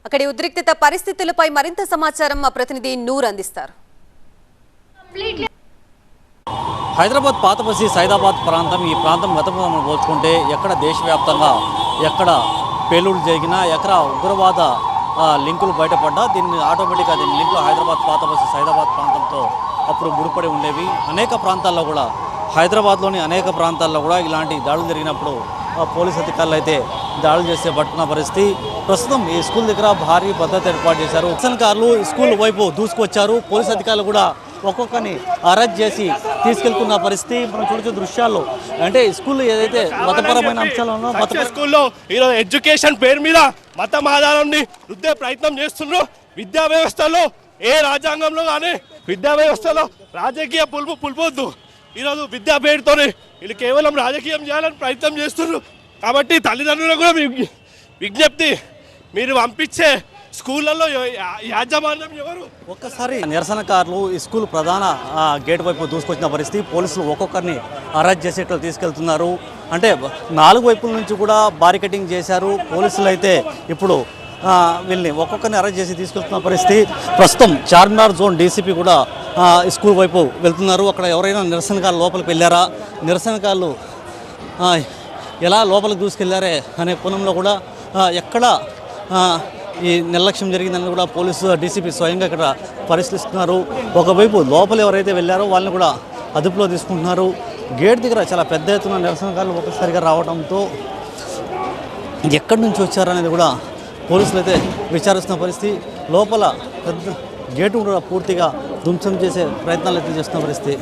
అక్కడి ఉద్రిక్తత పరిస్థితులపై మరింత సమాచారం మా ప్రతినిధి నూర్ అందిస్తారు. హైదరాబాద్ పాతబస్తీ సైదాబాద్ ప్రాంతం, ఈ ప్రాంతం గతంలో మనం పోల్చుకుంటే ఎక్కడ దేశవ్యాప్తంగా ఎక్కడ పేలుడు జరిగినా, ఎక్కడ ఉగ్రవాద లింకులు బయటపడ్డా దీన్ని ఆటోమేటిక్గా దీని లింకులు హైదరాబాద్ పాతబస్తీ సైదాబాద్ ప్రాంతంతో అప్పుడు ముడిపడి ఉండేవి. అనేక ప్రాంతాల్లో కూడా హైదరాబాద్లోని అనేక ప్రాంతాల్లో కూడా ఇలాంటి దాడులు జరిగినప్పుడు పోలీస్ అధికారులు అయితే దాడులు చేస్తే పట్టుకున్న పరిస్థితి. ప్రస్తుతం ఈ స్కూల్ దగ్గర భారీ భద్రత ఏర్పాటు చేశారు. నిరసనకారులు స్కూల్ వైపు దూసుకొచ్చారు. పోలీస్ అధికారులు కూడా ఒక్కొక్కరిని అరెస్ట్ చేసి తీసుకెళ్తున్న పరిస్థితి మనం చూడొచ్చు దృశ్యాల్లో. అంటే స్కూల్ ఏదైతే మతపరమైన అంశాలను స్కూల్లో ఈరోజు ఎడ్యుకేషన్ పేరు మీద మత ఆధారాన్ని రుద్దే ప్రయత్నం చేస్తున్నారు. విద్యా వ్యవస్థలో ఏ రాజ్యాంగంలో కానీ విద్యా వ్యవస్థలో రాజకీయ పులుపొద్దు. ఈరోజు విద్యా పేరుతోనే వీళ్ళు కేవలం రాజకీయం చేయాలని ప్రయత్నం చేస్తున్నారు. కాబట్టి తల్లిదండ్రులకు కూడా విజ్ఞప్తి, మీరు పంపించే స్కూళ్ళల్లో యాజమాన్యం ఎవరు? ఒక్కసారి నిరసనకారులు ఈ స్కూల్ ప్రధాన గేట్ వైపు దూసుకొచ్చిన పరిస్థితి. పోలీసులు ఒక్కొక్కరిని అరెస్ట్ చేసేట్లు తీసుకెళ్తున్నారు. అంటే 4 వైపుల నుంచి కూడా బారికేడింగ్ చేశారు. పోలీసులు అయితే ఇప్పుడు వీళ్ళని ఒక్కొక్కరిని అరెస్ట్ చేసి తీసుకెళ్తున్న పరిస్థితి. ప్రస్తుతం చార్మినార్ జోన్ డీసీపీ కూడా స్కూల్ వైపు వెళ్తున్నారు. అక్కడ ఎవరైనా నిరసనకారులు లోపలికి వెళ్ళారా, నిరసనకారులు ఎలా లోపలికి దూసుకెళ్లారే అనే కోణంలో కూడా ఎక్కడ ఈ నిర్లక్ష్యం జరిగిందని కూడా పోలీసు డీసీపీ స్వయంగా ఇక్కడ పరిశీలిస్తున్నారు. ఒకవైపు లోపల ఎవరైతే వెళ్ళారో వాళ్ళని కూడా అదుపులో తీసుకుంటున్నారు. గేట్ దగ్గర చాలా పెద్ద ఎత్తున నిరసనకారులు ఒక్కసారిగా రావడంతో ఎక్కడి నుంచి వచ్చారనేది కూడా పోలీసులు అయితే విచారిస్తున్న పరిస్థితి. లోపల పెద్ద గేటు కూడా పూర్తిగా ధ్వంసం చేసే ప్రయత్నాలు అయితే చేస్తున్న పరిస్థితి.